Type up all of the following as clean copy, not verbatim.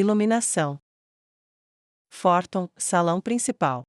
Iluminação. Forton, salão principal.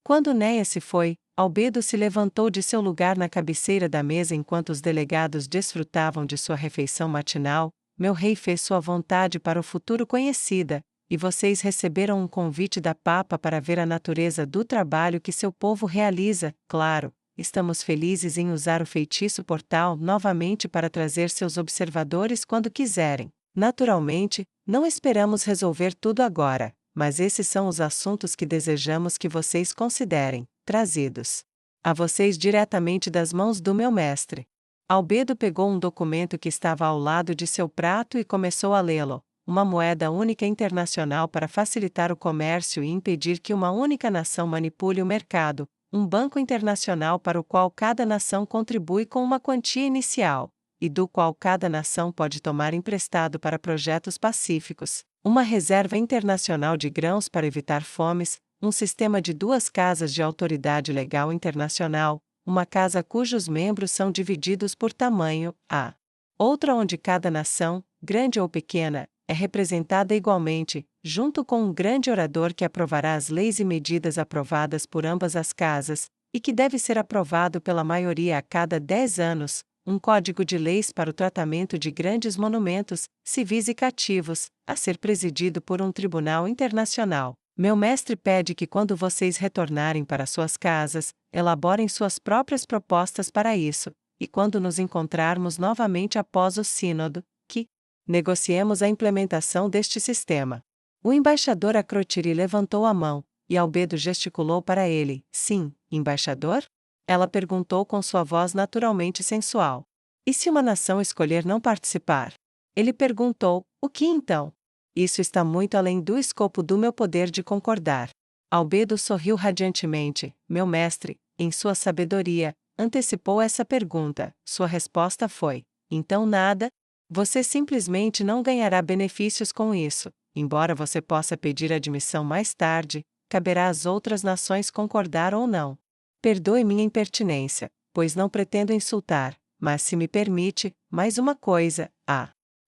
Quando Néia se foi, Albedo se levantou de seu lugar na cabeceira da mesa enquanto os delegados desfrutavam de sua refeição matinal. Meu rei fez sua vontade para o futuro conhecida, e vocês receberam um convite da Papa para ver a natureza do trabalho que seu povo realiza. Claro, estamos felizes em usar o feitiço portal novamente para trazer seus observadores quando quiserem. Naturalmente, não esperamos resolver tudo agora, mas esses são os assuntos que desejamos que vocês considerem, trazidos a vocês diretamente das mãos do meu mestre. Albedo pegou um documento que estava ao lado de seu prato e começou a lê-lo. Uma moeda única internacional para facilitar o comércio e impedir que uma única nação manipule o mercado, um banco internacional para o qual cada nação contribui com uma quantia inicial, e do qual cada nação pode tomar emprestado para projetos pacíficos, uma reserva internacional de grãos para evitar fomes, um sistema de duas casas de autoridade legal internacional, uma casa cujos membros são divididos por tamanho, outra onde cada nação, grande ou pequena, é representada igualmente, junto com um grande orador que aprovará as leis e medidas aprovadas por ambas as casas, e que deve ser aprovado pela maioria a cada 10 anos, um código de leis para o tratamento de grandes monumentos, civis e cativos, a ser presidido por um tribunal internacional. Meu mestre pede que quando vocês retornarem para suas casas, elaborem suas próprias propostas para isso, e quando nos encontrarmos novamente após o sínodo, que negociemos a implementação deste sistema. O embaixador Acrotiri levantou a mão, e Albedo gesticulou para ele. Sim, embaixador? Ela perguntou com sua voz naturalmente sensual. E se uma nação escolher não participar? Ele perguntou, o que então? Isso está muito além do escopo do meu poder de concordar. Albedo sorriu radiantemente. Meu mestre, em sua sabedoria, antecipou essa pergunta. Sua resposta foi: então nada? Você simplesmente não ganhará benefícios com isso. Embora você possa pedir admissão mais tarde, caberá às outras nações concordar ou não. Perdoe minha impertinência, pois não pretendo insultar, mas se me permite, mais uma coisa,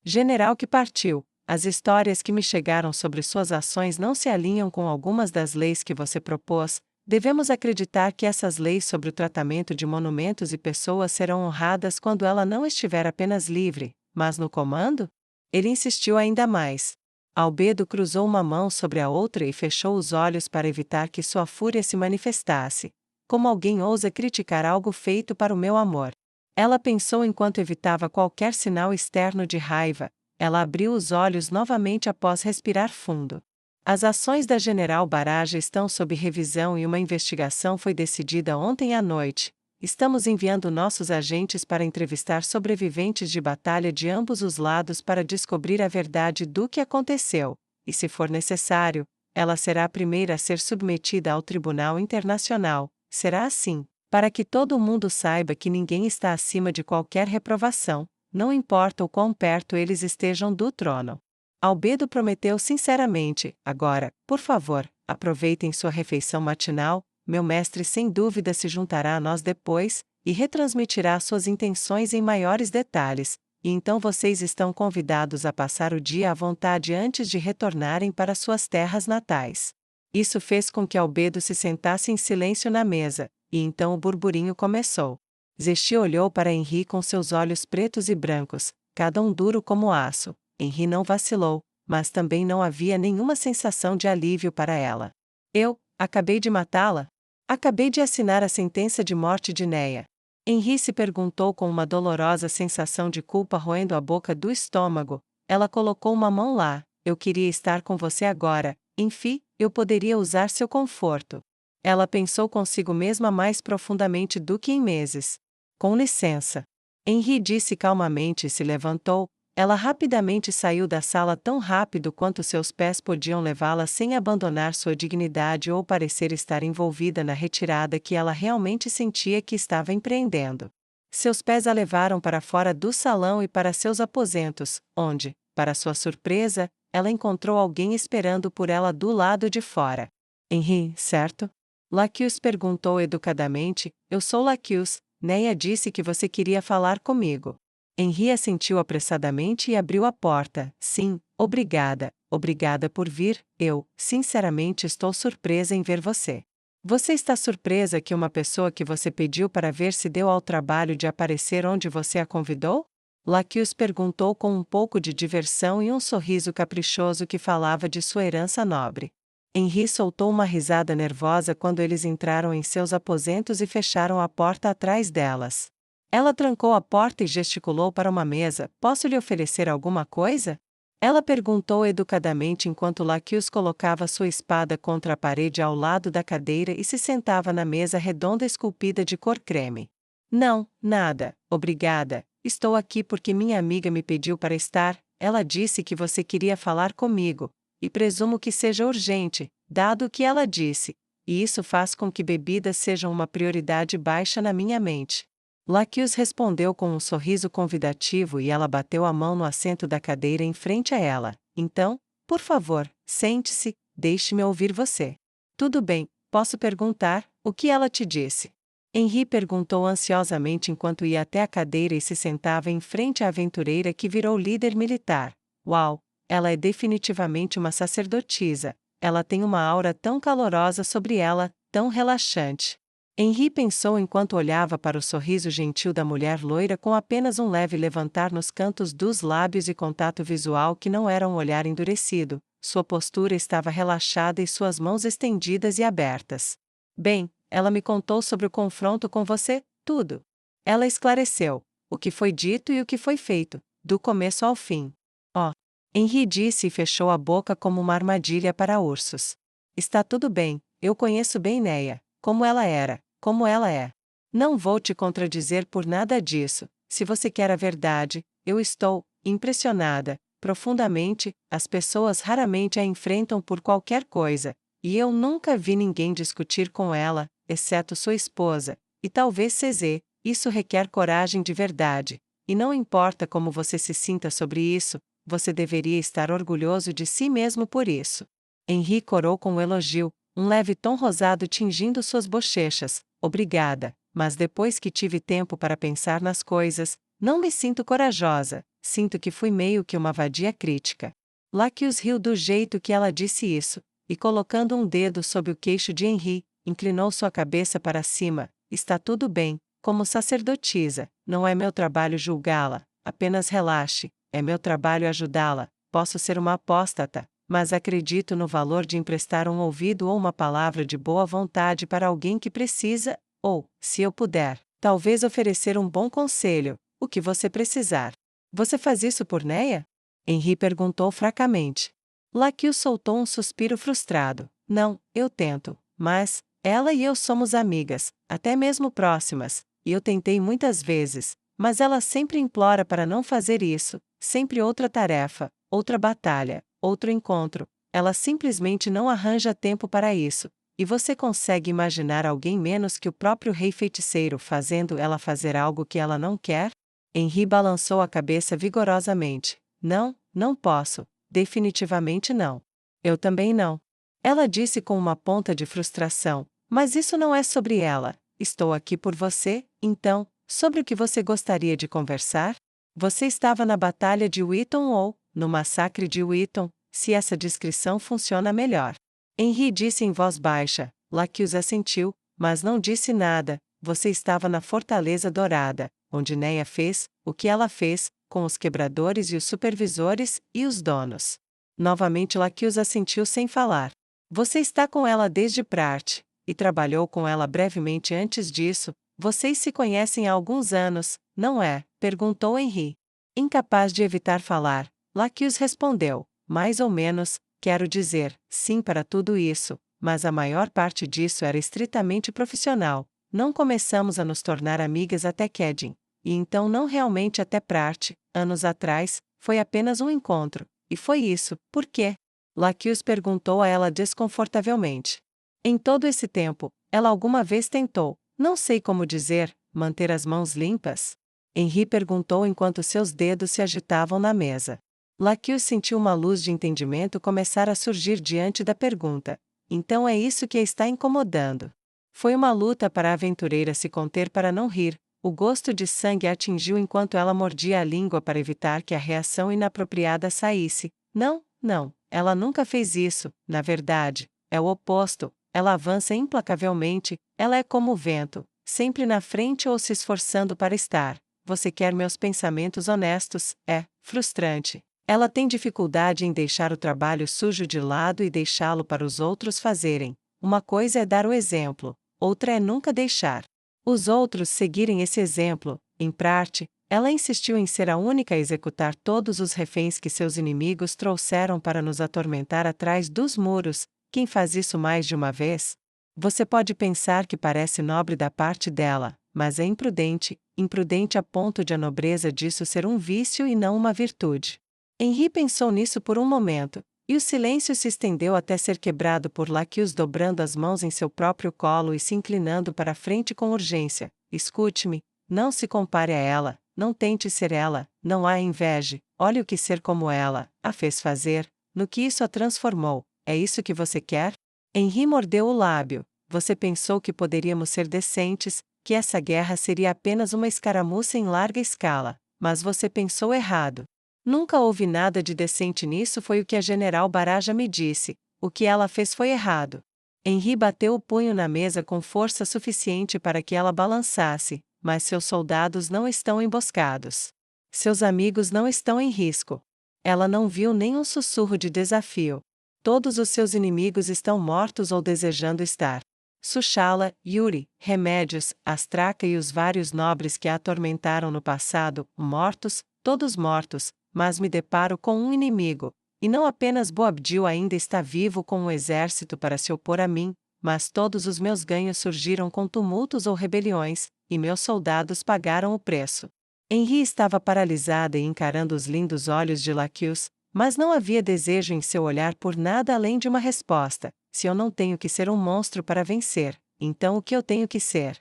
general que partiu. As histórias que me chegaram sobre suas ações não se alinham com algumas das leis que você propôs. Devemos acreditar que essas leis sobre o tratamento de monumentos e pessoas serão honradas quando ela não estiver apenas livre, mas no comando? Ele insistiu ainda mais. Albedo cruzou uma mão sobre a outra e fechou os olhos para evitar que sua fúria se manifestasse. Como alguém ousa criticar algo feito para o meu amor? Ela pensou enquanto evitava qualquer sinal externo de raiva. Ela abriu os olhos novamente após respirar fundo. As ações da General Baraja estão sob revisão e uma investigação foi decidida ontem à noite. Estamos enviando nossos agentes para entrevistar sobreviventes de batalha de ambos os lados para descobrir a verdade do que aconteceu, e se for necessário, ela será a primeira a ser submetida ao Tribunal Internacional. Será assim, para que todo mundo saiba que ninguém está acima de qualquer reprovação, não importa o quão perto eles estejam do trono. Albedo prometeu sinceramente: agora, por favor, aproveitem sua refeição matinal, meu mestre sem dúvida se juntará a nós depois, e retransmitirá suas intenções em maiores detalhes, e então vocês estão convidados a passar o dia à vontade antes de retornarem para suas terras natais. Isso fez com que Albedo se sentasse em silêncio na mesa, e então o burburinho começou. Zesti olhou para Henri com seus olhos pretos e brancos, cada um duro como aço. Henri não vacilou, mas também não havia nenhuma sensação de alívio para ela. Eu acabei de matá-la? Acabei de assinar a sentença de morte de Néia. Henri se perguntou com uma dolorosa sensação de culpa roendo a boca do estômago. Ela colocou uma mão lá. Eu queria estar com você agora, enfim, eu poderia usar seu conforto. Ela pensou consigo mesma mais profundamente do que em meses. Com licença. Henri disse calmamente e se levantou. Ela rapidamente saiu da sala tão rápido quanto seus pés podiam levá-la sem abandonar sua dignidade ou parecer estar envolvida na retirada que ela realmente sentia que estava empreendendo. Seus pés a levaram para fora do salão e para seus aposentos, onde, para sua surpresa, ela encontrou alguém esperando por ela do lado de fora. Henri, certo? Lacus perguntou educadamente. Eu sou Lacus. Néia disse que você queria falar comigo. Henri assentiu apressadamente e abriu a porta. Sim, Obrigada, obrigada por vir, eu, sinceramente estou surpresa em ver você. Você está surpresa que uma pessoa que você pediu para ver se deu ao trabalho de aparecer onde você a convidou? Lacuse perguntou com um pouco de diversão e um sorriso caprichoso que falava de sua herança nobre. Henri soltou uma risada nervosa quando eles entraram em seus aposentos e fecharam a porta atrás delas. Ela trancou a porta e gesticulou para uma mesa. Posso lhe oferecer alguma coisa? Ela perguntou educadamente enquanto Lacuse colocava sua espada contra a parede ao lado da cadeira e se sentava na mesa redonda esculpida de cor creme. Não, nada, obrigada. Estou aqui porque minha amiga me pediu para estar. Ela disse que você queria falar comigo, e presumo que seja urgente, dado o que ela disse, e isso faz com que bebidas sejam uma prioridade baixa na minha mente. Lacuse respondeu com um sorriso convidativo e ela bateu a mão no assento da cadeira em frente a ela. Então, por favor, sente-se, deixe-me ouvir você. Tudo bem, posso perguntar, o que ela te disse? Henri perguntou ansiosamente enquanto ia até a cadeira e se sentava em frente à aventureira que virou líder militar. Uau, ela é definitivamente uma sacerdotisa. Ela tem uma aura tão calorosa sobre ela, tão relaxante. Henri pensou enquanto olhava para o sorriso gentil da mulher loira com apenas um leve levantar nos cantos dos lábios e contato visual que não era um olhar endurecido. Sua postura estava relaxada e suas mãos estendidas e abertas. Bem, ela me contou sobre o confronto com você, tudo. Ela esclareceu o que foi dito e o que foi feito, do começo ao fim. Oh! Henri disse e fechou a boca como uma armadilha para ursos. Está tudo bem, eu conheço bem Neia, como ela era, como ela é. Não vou te contradizer por nada disso. Se você quer a verdade, eu estou impressionada, profundamente. As pessoas raramente a enfrentam por qualquer coisa, e eu nunca vi ninguém discutir com ela, exceto sua esposa, e talvez Cesê. Isso requer coragem de verdade, e não importa como você se sinta sobre isso, você deveria estar orgulhoso de si mesmo por isso. Henri corou com um elogio, um leve tom rosado tingindo suas bochechas. Obrigada, mas depois que tive tempo para pensar nas coisas, não me sinto corajosa, sinto que fui meio que uma vadia crítica. Lacuse riu do jeito que ela disse isso, e colocando um dedo sob o queixo de Henri, inclinou sua cabeça para cima. Está tudo bem, como sacerdotisa, não é meu trabalho julgá-la, apenas relaxe, é meu trabalho ajudá-la. Posso ser uma apóstata, mas acredito no valor de emprestar um ouvido ou uma palavra de boa vontade para alguém que precisa, ou, se eu puder, talvez oferecer um bom conselho, o que você precisar. Você faz isso por Neia? Henri perguntou fracamente. Lacuse soltou um suspiro frustrado. Não, eu tento, mas ela e eu somos amigas, até mesmo próximas, e eu tentei muitas vezes, mas ela sempre implora para não fazer isso, sempre outra tarefa, outra batalha, outro encontro. Ela simplesmente não arranja tempo para isso. E você consegue imaginar alguém menos que o próprio rei feiticeiro fazendo ela fazer algo que ela não quer? Henri balançou a cabeça vigorosamente. Não, não posso. Definitivamente não. Eu também não. Ela disse com uma ponta de frustração. Mas isso não é sobre ela. Estou aqui por você, então, sobre o que você gostaria de conversar? Você estava na Batalha de Wheaton ou, no massacre de Wheaton, se essa descrição funciona melhor. Henri disse em voz baixa. Lacuse assentiu, mas não disse nada. Você estava na Fortaleza Dourada, onde Neia fez o que ela fez, com os quebradores e os supervisores e os donos. Novamente Lacuse assentiu sem falar. Você está com ela desde Prart, e trabalhou com ela brevemente antes disso. Vocês se conhecem há alguns anos, não é? Perguntou Henri. Incapaz de evitar falar, Lacuse respondeu. Mais ou menos, quero dizer, sim para tudo isso, mas a maior parte disso era estritamente profissional. Não começamos a nos tornar amigas até Kedin, e então não realmente até Prart, anos atrás, foi apenas um encontro. E foi isso, por quê? Lacuse perguntou a ela desconfortavelmente. Em todo esse tempo, ela alguma vez tentou, não sei como dizer, manter as mãos limpas? Henri perguntou enquanto seus dedos se agitavam na mesa. Lacuse sentiu uma luz de entendimento começar a surgir diante da pergunta. Então é isso que a está incomodando. Foi uma luta para a aventureira se conter para não rir. O gosto de sangue a atingiu enquanto ela mordia a língua para evitar que a reação inapropriada saísse. Não, não, ela nunca fez isso, na verdade, é o oposto, ela avança implacavelmente, ela é como o vento, sempre na frente ou se esforçando para estar. Você quer meus pensamentos honestos, é frustrante. Ela tem dificuldade em deixar o trabalho sujo de lado e deixá-lo para os outros fazerem. Uma coisa é dar o exemplo, outra é nunca deixar os outros seguirem esse exemplo. Em parte, ela insistiu em ser a única a executar todos os reféns que seus inimigos trouxeram para nos atormentar atrás dos muros. Quem faz isso mais de uma vez? Você pode pensar que parece nobre da parte dela, mas é imprudente, imprudente a ponto de a nobreza disso ser um vício e não uma virtude. Henri pensou nisso por um momento, e o silêncio se estendeu até ser quebrado por Laqueus dobrando as mãos em seu próprio colo e se inclinando para a frente com urgência. Escute-me, não se compare a ela, não tente ser ela, não a inveje, olhe o que ser como ela a fez fazer, no que isso a transformou. É isso que você quer? Henri mordeu o lábio. Você pensou que poderíamos ser decentes, que essa guerra seria apenas uma escaramuça em larga escala, mas você pensou errado. Nunca houve nada de decente nisso, foi o que a General Baraja me disse. O que ela fez foi errado. Henri bateu o punho na mesa com força suficiente para que ela balançasse, mas seus soldados não estão emboscados. Seus amigos não estão em risco. Ela não viu nem um sussurro de desafio. Todos os seus inimigos estão mortos ou desejando estar. Sushala, Yuri, Remédios, Astraca e os vários nobres que a atormentaram no passado, mortos, todos mortos, mas me deparo com um inimigo, e não apenas Boabdil ainda está vivo com um exército para se opor a mim, mas todos os meus ganhos surgiram com tumultos ou rebeliões, e meus soldados pagaram o preço. Henri estava paralisada e encarando os lindos olhos de Laqueus, mas não havia desejo em seu olhar por nada além de uma resposta. Se eu não tenho que ser um monstro para vencer, então o que eu tenho que ser?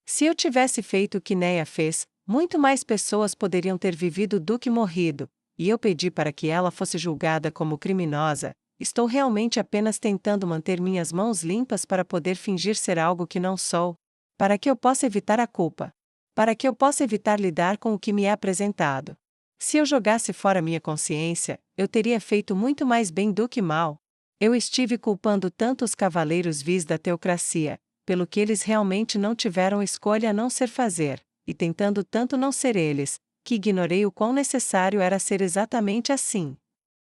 Se eu tivesse feito o que Neia fez, muito mais pessoas poderiam ter vivido do que morrido, e eu pedi para que ela fosse julgada como criminosa. Estou realmente apenas tentando manter minhas mãos limpas para poder fingir ser algo que não sou. Para que eu possa evitar a culpa. Para que eu possa evitar lidar com o que me é apresentado. Se eu jogasse fora minha consciência, eu teria feito muito mais bem do que mal. Eu estive culpando tanto os cavaleiros vis da teocracia, pelo que eles realmente não tiveram escolha a não ser fazer, e tentando tanto não ser eles, que ignorei o quão necessário era ser exatamente assim.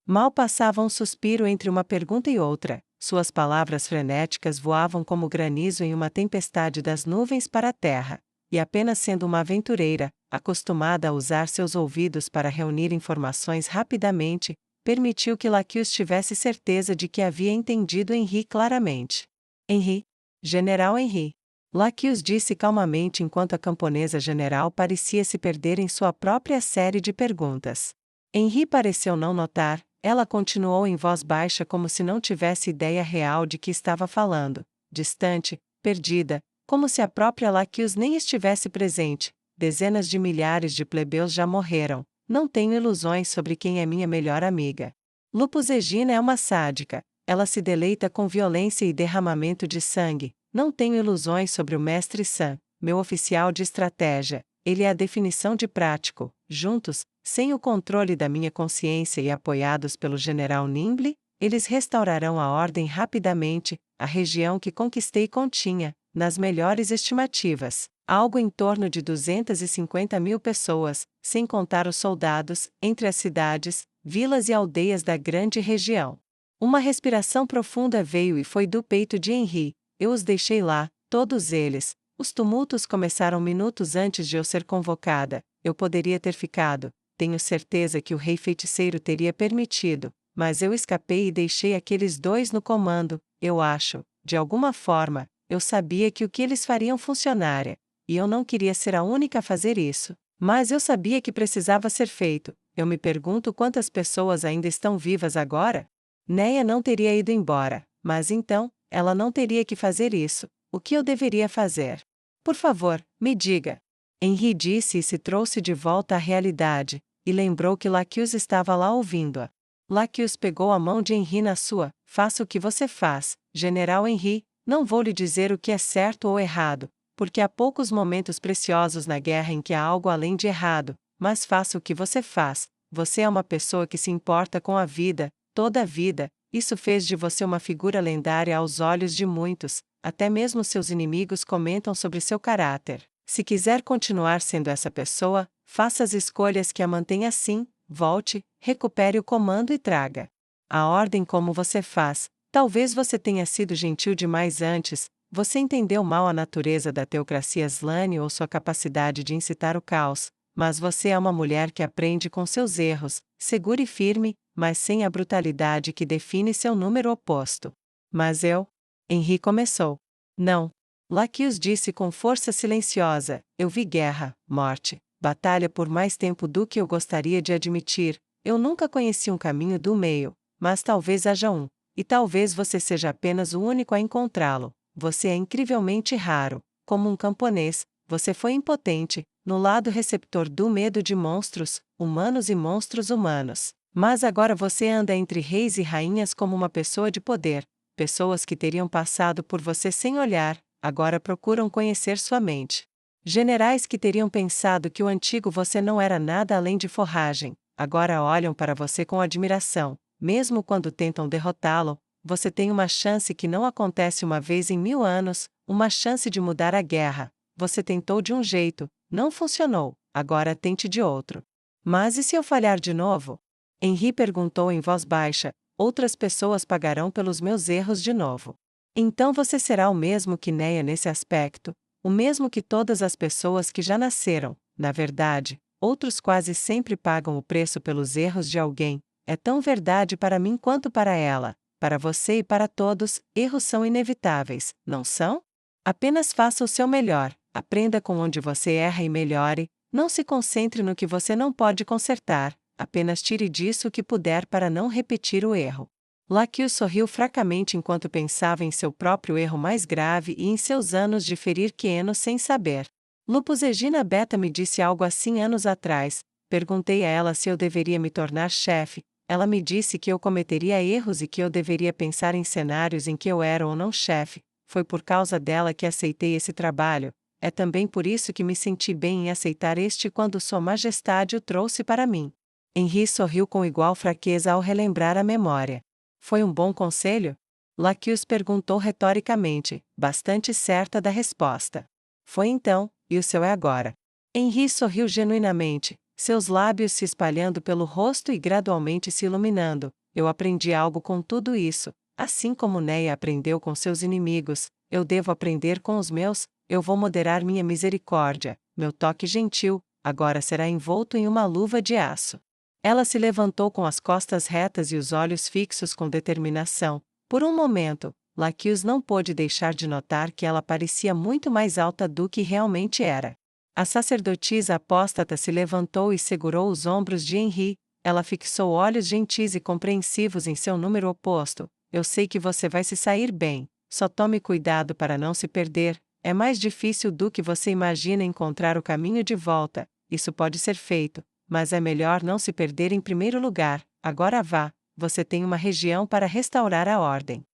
Mal passava um suspiro entre uma pergunta e outra, suas palavras frenéticas voavam como granizo em uma tempestade das nuvens para a terra, e apenas sendo uma aventureira, acostumada a usar seus ouvidos para reunir informações rapidamente, permitiu que Laqueus tivesse certeza de que havia entendido Henri claramente. Henri. General Henri. Laqueus disse calmamente enquanto a camponesa general parecia se perder em sua própria série de perguntas. Henri pareceu não notar, ela continuou em voz baixa como se não tivesse ideia real de que estava falando, distante, perdida, como se a própria Laqueus nem estivesse presente. Dezenas de milhares de plebeus já morreram, não tenho ilusões sobre quem é minha melhor amiga. Lupus Aegina é uma sádica, ela se deleita com violência e derramamento de sangue. Não tenho ilusões sobre o mestre Sam, meu oficial de estratégia, ele é a definição de prático. Juntos, sem o controle da minha consciência e apoiados pelo general Nimble, eles restaurarão a ordem rapidamente. A região que conquistei continha, nas melhores estimativas, algo em torno de 250 mil pessoas, sem contar os soldados, entre as cidades, vilas e aldeias da grande região. Uma respiração profunda veio e foi do peito de Henri. Eu os deixei lá, todos eles. Os tumultos começaram minutos antes de eu ser convocada. Eu poderia ter ficado. Tenho certeza que o rei feiticeiro teria permitido, mas eu escapei e deixei aqueles dois no comando. Eu acho, de alguma forma, eu sabia que o que eles fariam funcionaria, e eu não queria ser a única a fazer isso. Mas eu sabia que precisava ser feito. Eu me pergunto quantas pessoas ainda estão vivas agora? Neia não teria ido embora, mas então, ela não teria que fazer isso. O que eu deveria fazer? Por favor, me diga. Henri disse e se trouxe de volta à realidade, e lembrou que Laqueus estava lá ouvindo-a. Laqueus pegou a mão de Henri na sua. Faça o que você faz, General Henri, não vou lhe dizer o que é certo ou errado, porque há poucos momentos preciosos na guerra em que há algo além de errado, mas faça o que você faz. Você é uma pessoa que se importa com a vida, toda a vida. Isso fez de você uma figura lendária aos olhos de muitos, até mesmo seus inimigos comentam sobre seu caráter. Se quiser continuar sendo essa pessoa, faça as escolhas que a mantêm assim, volte, recupere o comando e traga a ordem como você faz. Talvez você tenha sido gentil demais antes, você entendeu mal a natureza da teocracia Slane ou sua capacidade de incitar o caos, mas você é uma mulher que aprende com seus erros, segura e firme, mas sem a brutalidade que define seu número oposto. Mas eu? Henry começou. Não. Laquios disse com força silenciosa, eu vi guerra, morte, batalha por mais tempo do que eu gostaria de admitir, eu nunca conheci um caminho do meio, mas talvez haja um. E talvez você seja apenas o único a encontrá-lo. Você é incrivelmente raro. Como um camponês, você foi impotente, no lado receptor do medo de monstros, humanos e monstros humanos. Mas agora você anda entre reis e rainhas como uma pessoa de poder. Pessoas que teriam passado por você sem olhar, agora procuram conhecer sua mente. Generais que teriam pensado que o antigo você não era nada além de forragem, agora olham para você com admiração. Mesmo quando tentam derrotá-lo, você tem uma chance que não acontece uma vez em 1000 anos, uma chance de mudar a guerra. Você tentou de um jeito, não funcionou, agora tente de outro. Mas e se eu falhar de novo? Henry perguntou em voz baixa, outras pessoas pagarão pelos meus erros de novo. Então você será o mesmo que Neia nesse aspecto, o mesmo que todas as pessoas que já nasceram. Na verdade, outros quase sempre pagam o preço pelos erros de alguém. É tão verdade para mim quanto para ela. Para você e para todos, erros são inevitáveis, não são? Apenas faça o seu melhor, aprenda com onde você erra e melhore, não se concentre no que você não pode consertar, apenas tire disso o que puder para não repetir o erro. Laquios sorriu fracamente enquanto pensava em seu próprio erro mais grave e em seus anos de ferir Queno sem saber. Lupus Egina Beta me disse algo assim anos atrás. Perguntei a ela se eu deveria me tornar chefe. Ela me disse que eu cometeria erros e que eu deveria pensar em cenários em que eu era ou não chefe. Foi por causa dela que aceitei esse trabalho. É também por isso que me senti bem em aceitar este quando Sua Majestade o trouxe para mim. Henry sorriu com igual fraqueza ao relembrar a memória. Foi um bom conselho? Laquios perguntou retoricamente, bastante certa da resposta. Foi então, e o seu é agora. Henry sorriu genuinamente, seus lábios se espalhando pelo rosto e gradualmente se iluminando. Eu aprendi algo com tudo isso, assim como Neia aprendeu com seus inimigos, eu devo aprender com os meus, eu vou moderar minha misericórdia, meu toque gentil, agora será envolto em uma luva de aço. Ela se levantou com as costas retas e os olhos fixos com determinação. Por um momento, Laquios não pôde deixar de notar que ela parecia muito mais alta do que realmente era. A sacerdotisa apóstata se levantou e segurou os ombros de Henry. Ela fixou olhos gentis e compreensivos em seu número oposto. Eu sei que você vai se sair bem. Só tome cuidado para não se perder. É mais difícil do que você imagina encontrar o caminho de volta. Isso pode ser feito, mas é melhor não se perder em primeiro lugar. Agora vá. Você tem uma região para restaurar a ordem.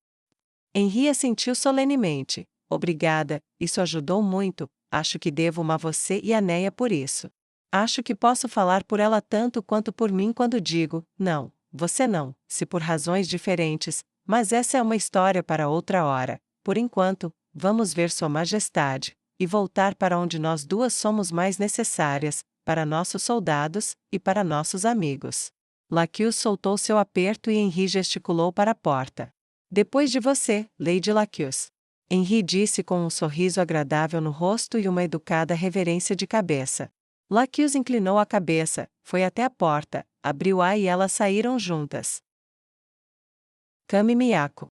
Henry assentiu solenemente. Obrigada, isso ajudou muito. Acho que devo uma a você e a Neia por isso. Acho que posso falar por ela tanto quanto por mim quando digo, não, você não, se por razões diferentes, mas essa é uma história para outra hora. Por enquanto, vamos ver Sua Majestade, e voltar para onde nós duas somos mais necessárias, para nossos soldados, e para nossos amigos. Laquios soltou seu aperto e Henry gesticulou para a porta. Depois de você, Lady Laquios. Henry disse com um sorriso agradável no rosto e uma educada reverência de cabeça. Laquios inclinou a cabeça, foi até a porta, abriu-a e elas saíram juntas. Kami Miyako.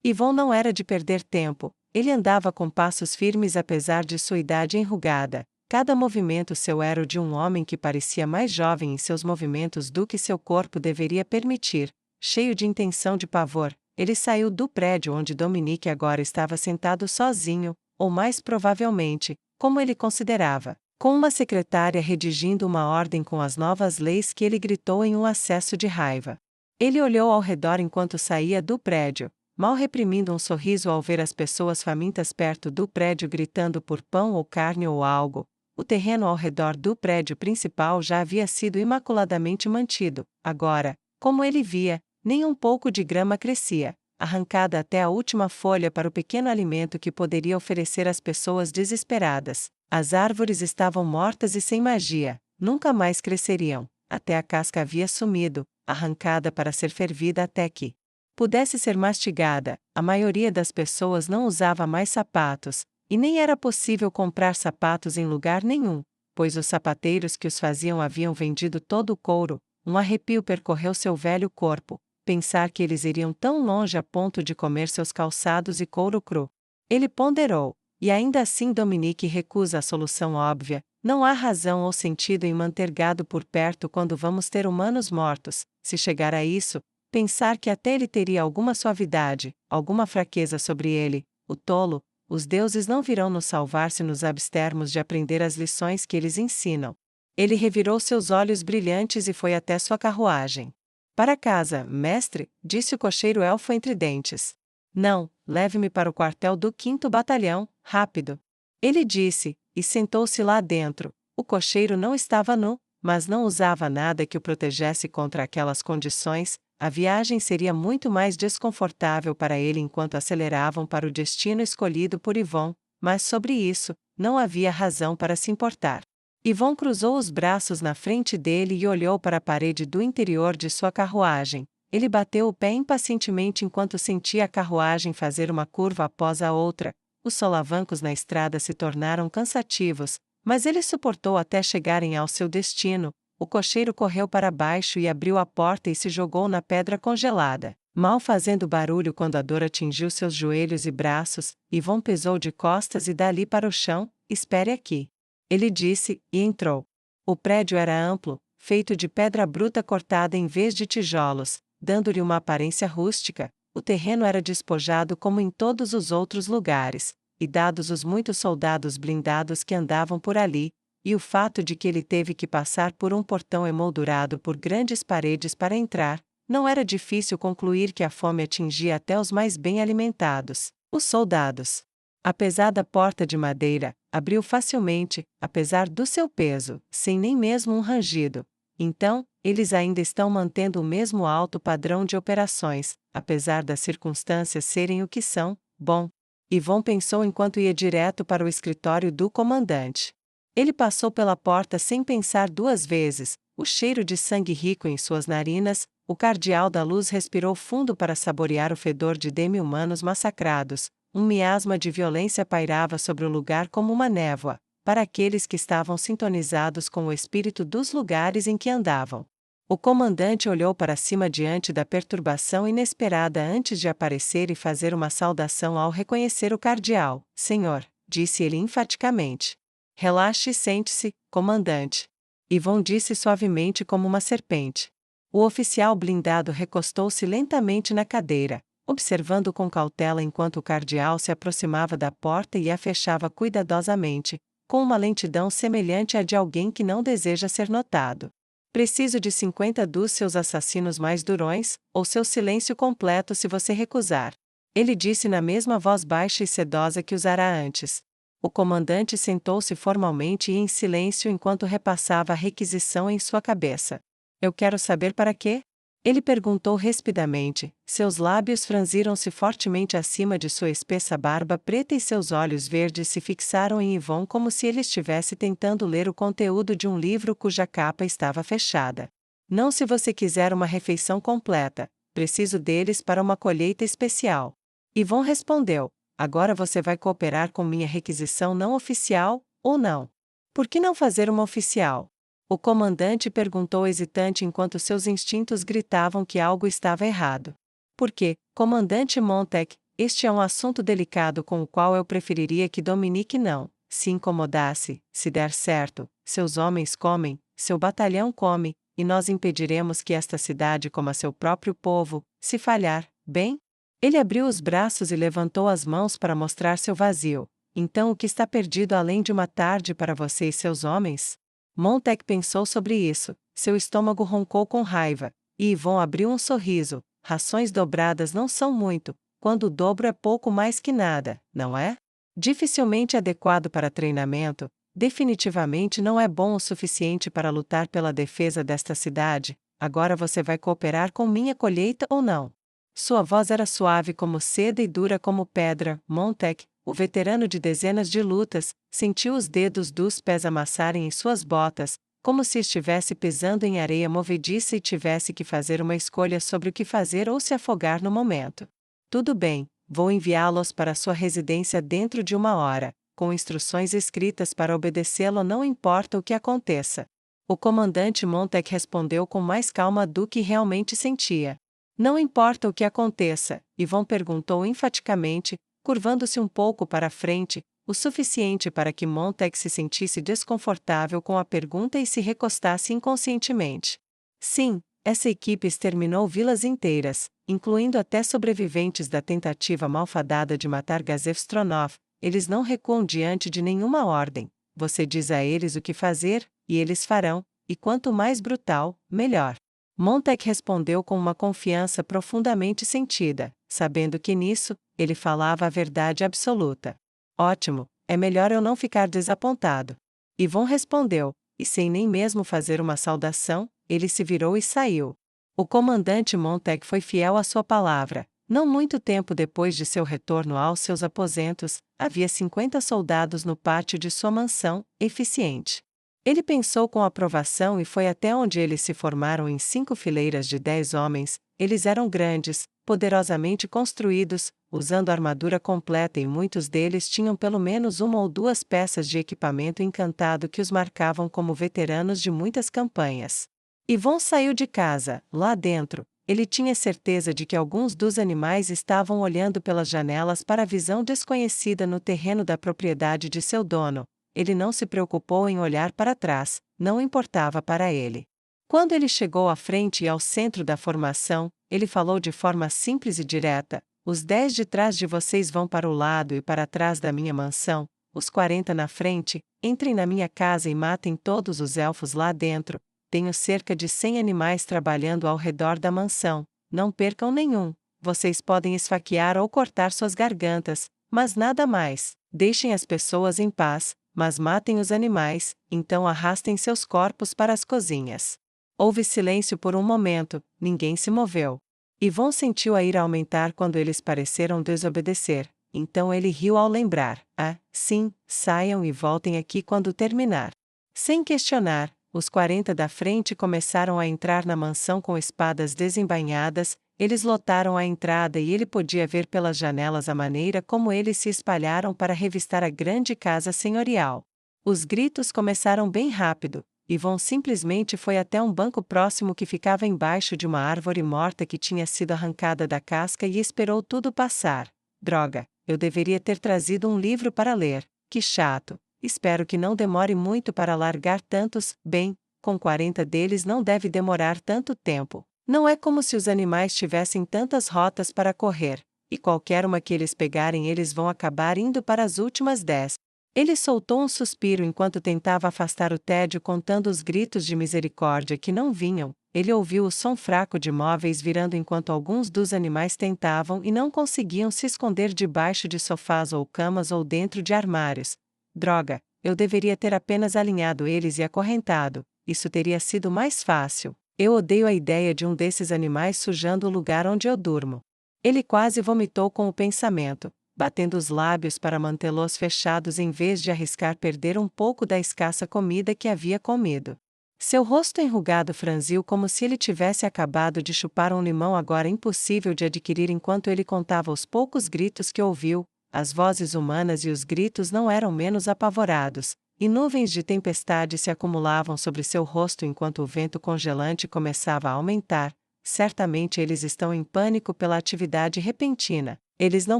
Yvon não era de perder tempo, ele andava com passos firmes apesar de sua idade enrugada. Cada movimento seu era o de um homem que parecia mais jovem em seus movimentos do que seu corpo deveria permitir. Cheio de intenção de pavor, ele saiu do prédio onde Dominique agora estava sentado sozinho, ou mais provavelmente, como ele considerava, com uma secretária redigindo uma ordem com as novas leis que ele gritou em um acesso de raiva. Ele olhou ao redor enquanto saía do prédio, mal reprimindo um sorriso ao ver as pessoas famintas perto do prédio gritando por pão ou carne ou algo. O terreno ao redor do prédio principal já havia sido imaculadamente mantido. Agora, como ele via, nem um pouco de grama crescia, arrancada até a última folha para o pequeno alimento que poderia oferecer às pessoas desesperadas. As árvores estavam mortas e sem magia, nunca mais cresceriam. Até a casca havia sumido, arrancada para ser fervida até que pudesse ser mastigada. A maioria das pessoas não usava mais sapatos, e nem era possível comprar sapatos em lugar nenhum, pois os sapateiros que os faziam haviam vendido todo o couro. Um arrepio percorreu seu velho corpo, pensar que eles iriam tão longe a ponto de comer seus calçados e couro cru. Ele ponderou, e ainda assim Dominique recusa a solução óbvia: não há razão ou sentido em manter gado por perto quando vamos ter humanos mortos. Se chegar a isso, pensar que até ele teria alguma suavidade, alguma fraqueza sobre ele, o tolo, os deuses não virão nos salvar se nos abstermos de aprender as lições que eles ensinam. Ele revirou seus olhos brilhantes e foi até sua carruagem. Para casa, mestre, disse o cocheiro elfo entre dentes. Não, leve-me para o quartel do 5º batalhão, rápido. Ele disse, e sentou-se lá dentro. O cocheiro não estava nu, mas não usava nada que o protegesse contra aquelas condições. A viagem seria muito mais desconfortável para ele enquanto aceleravam para o destino escolhido por Yvonne, mas sobre isso, não havia razão para se importar. Yvonne cruzou os braços na frente dele e olhou para a parede do interior de sua carruagem. Ele bateu o pé impacientemente enquanto sentia a carruagem fazer uma curva após a outra. Os solavancos na estrada se tornaram cansativos, mas ele suportou até chegarem ao seu destino. O cocheiro correu para baixo e abriu a porta e se jogou na pedra congelada, mal fazendo barulho quando a dor atingiu seus joelhos e braços. Yvonne pesou de costas e dali para o chão. Espere aqui. Ele disse, e entrou. O prédio era amplo, feito de pedra bruta cortada em vez de tijolos, dando-lhe uma aparência rústica. O terreno era despojado como em todos os outros lugares, e dados os muitos soldados blindados que andavam por ali, e o fato de que ele teve que passar por um portão emoldurado por grandes paredes para entrar, não era difícil concluir que a fome atingia até os mais bem alimentados, os soldados. A pesada porta de madeira abriu facilmente, apesar do seu peso, sem nem mesmo um rangido. Então, eles ainda estão mantendo o mesmo alto padrão de operações, apesar das circunstâncias serem o que são. Bom, Yvonne pensou enquanto ia direto para o escritório do comandante. Ele passou pela porta sem pensar duas vezes, o cheiro de sangue rico em suas narinas. O cardeal da luz respirou fundo para saborear o fedor de demi-humanos massacrados. Um miasma de violência pairava sobre o lugar como uma névoa, para aqueles que estavam sintonizados com o espírito dos lugares em que andavam. O comandante olhou para cima diante da perturbação inesperada antes de aparecer e fazer uma saudação ao reconhecer o cardeal. Senhor, disse ele enfaticamente. Relaxe e sente-se, comandante. Yvonne disse suavemente como uma serpente. O oficial blindado recostou-se lentamente na cadeira, observando com cautela enquanto o cardeal se aproximava da porta e a fechava cuidadosamente, com uma lentidão semelhante à de alguém que não deseja ser notado. Preciso de 50 dos seus assassinos mais durões, ou seu silêncio completo se você recusar. Ele disse na mesma voz baixa e sedosa que usara antes. O comandante sentou-se formalmente e em silêncio enquanto repassava a requisição em sua cabeça. Eu quero saber para quê? Ele perguntou rispidamente. Seus lábios franziram-se fortemente acima de sua espessa barba preta e seus olhos verdes se fixaram em Yvonne como se ele estivesse tentando ler o conteúdo de um livro cuja capa estava fechada. Não se você quiser uma refeição completa, preciso deles para uma colheita especial. Yvonne respondeu. Agora você vai cooperar com minha requisição não oficial, ou não? Por que não fazer uma oficial? O comandante perguntou hesitante enquanto seus instintos gritavam que algo estava errado. Porque, comandante Montec, este é um assunto delicado com o qual eu preferiria que Dominique não se incomodasse. Se der certo, seus homens comem, seu batalhão come, e nós impediremos que esta cidade coma seu próprio povo. Se falhar, bem? Ele abriu os braços e levantou as mãos para mostrar seu vazio. Então o que está perdido além de uma tarde para você e seus homens? Montec pensou sobre isso, seu estômago roncou com raiva, e Yvonne abriu um sorriso. Rações dobradas não são muito, quando o dobro é pouco mais que nada, não é? Dificilmente adequado para treinamento, Definitivamente não é bom o suficiente para lutar pela defesa desta cidade. Agora você vai cooperar com minha colheita ou não? Sua voz era suave como seda e dura como pedra. Montek, o veterano de dezenas de lutas, sentiu os dedos dos pés amassarem em suas botas, como se estivesse pisando em areia movediça e tivesse que fazer uma escolha sobre o que fazer ou se afogar no momento. Tudo bem, vou enviá-los para sua residência dentro de 1 hora, com instruções escritas para obedecê-lo não importa o que aconteça. O comandante Montek respondeu com mais calma do que realmente sentia. Não importa o que aconteça, Yvonne perguntou enfaticamente, curvando-se um pouco para a frente, o suficiente para que Montek se sentisse desconfortável com a pergunta e se recostasse inconscientemente. Sim, essa equipe exterminou vilas inteiras, incluindo até sobreviventes da tentativa malfadada de matar Gazef Stronov. Eles não recuam diante de nenhuma ordem. Você diz a eles o que fazer, e eles farão, e quanto mais brutal, melhor. Montek respondeu com uma confiança profundamente sentida, sabendo que nisso, ele falava a verdade absoluta. Ótimo, é melhor eu não ficar desapontado. Yvonne respondeu, e sem nem mesmo fazer uma saudação, ele se virou e saiu. O comandante Montek foi fiel à sua palavra. Não muito tempo depois de seu retorno aos seus aposentos, havia 50 soldados no pátio de sua mansão, eficiente. Ele pensou com aprovação e foi até onde eles se formaram em 5 fileiras de 10 homens. Eles eram grandes, poderosamente construídos, usando armadura completa e muitos deles tinham pelo menos 1 ou 2 peças de equipamento encantado que os marcavam como veteranos de muitas campanhas. Yvonne saiu de casa, lá dentro. Ele tinha certeza de que alguns dos animais estavam olhando pelas janelas para a visão desconhecida no terreno da propriedade de seu dono. Ele não se preocupou em olhar para trás, não importava para ele. Quando ele chegou à frente e ao centro da formação, ele falou de forma simples e direta: os 10 de trás de vocês vão para o lado e para trás da minha mansão, os 40 na frente, entrem na minha casa e matem todos os elfos lá dentro. Tenho cerca de 100 animais trabalhando ao redor da mansão, não percam nenhum. Vocês podem esfaquear ou cortar suas gargantas, mas nada mais. Deixem as pessoas em paz, mas matem os animais, então arrastem seus corpos para as cozinhas. Houve silêncio por um momento, ninguém se moveu. Yvonne sentiu a ira aumentar quando eles pareceram desobedecer, então ele riu ao lembrar: ah, sim, saiam e voltem aqui quando terminar. Sem questionar, os 40 da frente começaram a entrar na mansão com espadas desembainhadas. Eles lotaram a entrada e ele podia ver pelas janelas a maneira como eles se espalharam para revistar a grande casa senhorial. Os gritos começaram bem rápido. Yvonne simplesmente foi até um banco próximo que ficava embaixo de uma árvore morta que tinha sido arrancada da casca e esperou tudo passar. Droga, eu deveria ter trazido um livro para ler. Que chato. Espero que não demore muito para largar tantos. Bem, com 40 deles não deve demorar tanto tempo. Não é como se os animais tivessem tantas rotas para correr, e qualquer uma que eles pegarem eles vão acabar indo para as últimas 10. Ele soltou um suspiro enquanto tentava afastar o tédio contando os gritos de misericórdia que não vinham. Ele ouviu o som fraco de móveis virando enquanto alguns dos animais tentavam e não conseguiam se esconder debaixo de sofás ou camas ou dentro de armários. Droga, eu deveria ter apenas alinhado eles e acorrentado, isso teria sido mais fácil. Eu odeio a ideia de um desses animais sujando o lugar onde eu durmo. Ele quase vomitou com o pensamento, batendo os lábios para mantê-los fechados em vez de arriscar perder um pouco da escassa comida que havia comido. Seu rosto enrugado franziu como se ele tivesse acabado de chupar um limão agora impossível de adquirir enquanto ele contava os poucos gritos que ouviu. As vozes humanas e os gritos não eram menos apavorados, e nuvens de tempestade se acumulavam sobre seu rosto enquanto o vento congelante começava a aumentar. Certamente eles estão em pânico pela atividade repentina. Eles não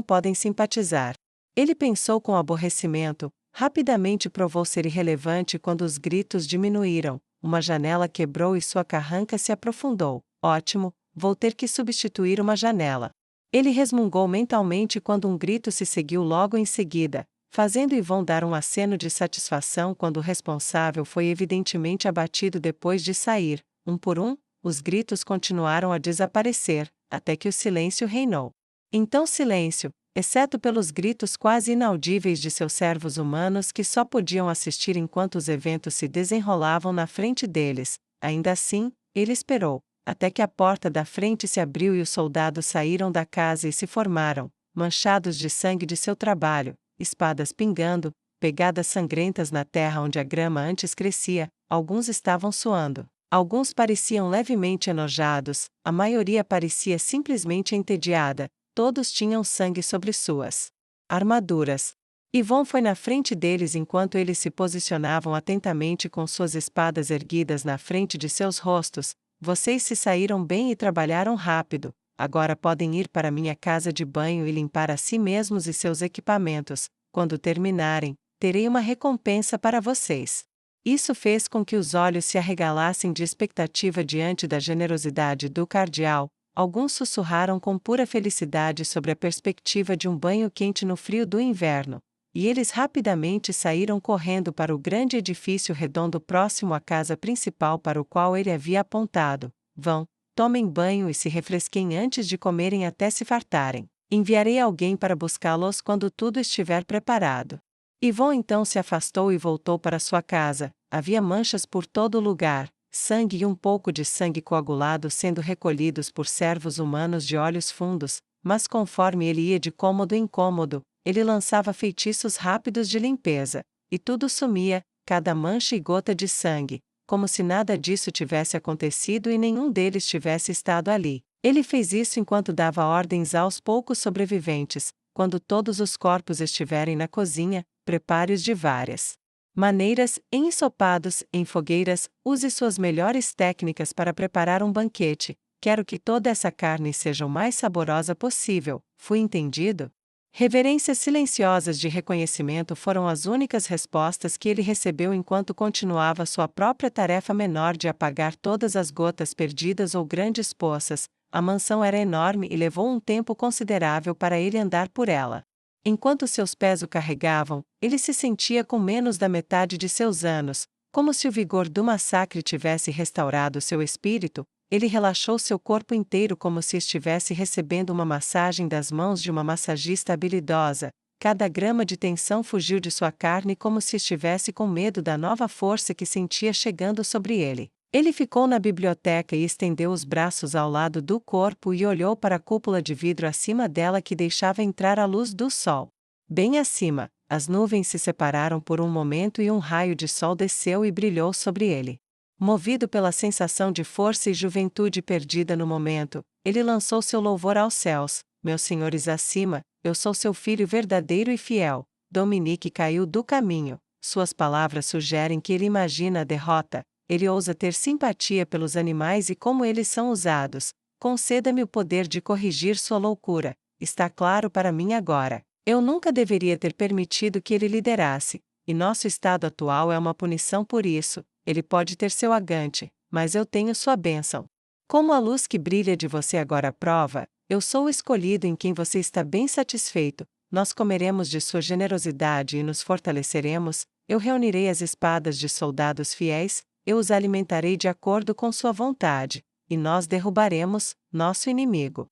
podem simpatizar. Ele pensou com aborrecimento, rapidamente provou ser irrelevante quando os gritos diminuíram. Uma janela quebrou e sua carranca se aprofundou. Ótimo, vou ter que substituir uma janela. Ele resmungou mentalmente quando um grito se seguiu logo em seguida, fazendo Yvonne dar um aceno de satisfação quando o responsável foi evidentemente abatido depois de sair. Um por um, os gritos continuaram a desaparecer, até que o silêncio reinou. Então silêncio, exceto pelos gritos quase inaudíveis de seus servos humanos que só podiam assistir enquanto os eventos se desenrolavam na frente deles. Ainda assim, ele esperou, até que a porta da frente se abriu e os soldados saíram da casa e se formaram, manchados de sangue de seu trabalho, espadas pingando, pegadas sangrentas na terra onde a grama antes crescia. Alguns estavam suando. Alguns pareciam levemente enojados, a maioria parecia simplesmente entediada, todos tinham sangue sobre suas armaduras. Yvonne foi na frente deles enquanto eles se posicionavam atentamente com suas espadas erguidas na frente de seus rostos. Vocês se saíram bem e trabalharam rápido, agora podem ir para minha casa de banho e limpar a si mesmos e seus equipamentos. Quando terminarem, terei uma recompensa para vocês. Isso fez com que os olhos se arregalassem de expectativa diante da generosidade do cardeal. Alguns sussurraram com pura felicidade sobre a perspectiva de um banho quente no frio do inverno, e eles rapidamente saíram correndo para o grande edifício redondo próximo à casa principal para o qual ele havia apontado. Vão, tomem banho e se refresquem antes de comerem até se fartarem. Enviarei alguém para buscá-los quando tudo estiver preparado. Yvonne então se afastou e voltou para sua casa. Havia manchas por todo o lugar, sangue e um pouco de sangue coagulado sendo recolhidos por servos humanos de olhos fundos, mas conforme ele ia de cômodo em cômodo, ele lançava feitiços rápidos de limpeza, e tudo sumia, cada mancha e gota de sangue, como se nada disso tivesse acontecido e nenhum deles tivesse estado ali. Ele fez isso enquanto dava ordens aos poucos sobreviventes. Quando todos os corpos estiverem na cozinha, prepare-os de várias maneiras, em ensopados, em fogueiras, use suas melhores técnicas para preparar um banquete. Quero que toda essa carne seja o mais saborosa possível. Fui entendido? Reverências silenciosas de reconhecimento foram as únicas respostas que ele recebeu enquanto continuava sua própria tarefa menor de apagar todas as gotas perdidas ou grandes poças. A mansão era enorme e levou um tempo considerável para ele andar por ela. Enquanto seus pés o carregavam, ele se sentia com menos da metade de seus anos, como se o vigor do massacre tivesse restaurado seu espírito. Ele relaxou seu corpo inteiro como se estivesse recebendo uma massagem das mãos de uma massagista habilidosa. Cada grama de tensão fugiu de sua carne como se estivesse com medo da nova força que sentia chegando sobre ele. Ele ficou na biblioteca e estendeu os braços ao lado do corpo e olhou para a cúpula de vidro acima dela que deixava entrar a luz do sol. Bem acima, as nuvens se separaram por um momento e um raio de sol desceu e brilhou sobre ele. Movido pela sensação de força e juventude perdida no momento, ele lançou seu louvor aos céus. Meus senhores acima, eu sou seu filho verdadeiro e fiel. Dominique caiu do caminho. Suas palavras sugerem que ele imagina a derrota. Ele ousa ter simpatia pelos animais e como eles são usados. Conceda-me o poder de corrigir sua loucura. Está claro para mim agora. Eu nunca deveria ter permitido que ele liderasse, e nosso estado atual é uma punição por isso. Ele pode ter seu agante, mas eu tenho sua bênção. Como a luz que brilha de você agora prova, eu sou o escolhido em quem você está bem satisfeito. Nós comeremos de sua generosidade e nos fortaleceremos. Eu reunirei as espadas de soldados fiéis. Eu os alimentarei de acordo com sua vontade, e nós derrubaremos nosso inimigo.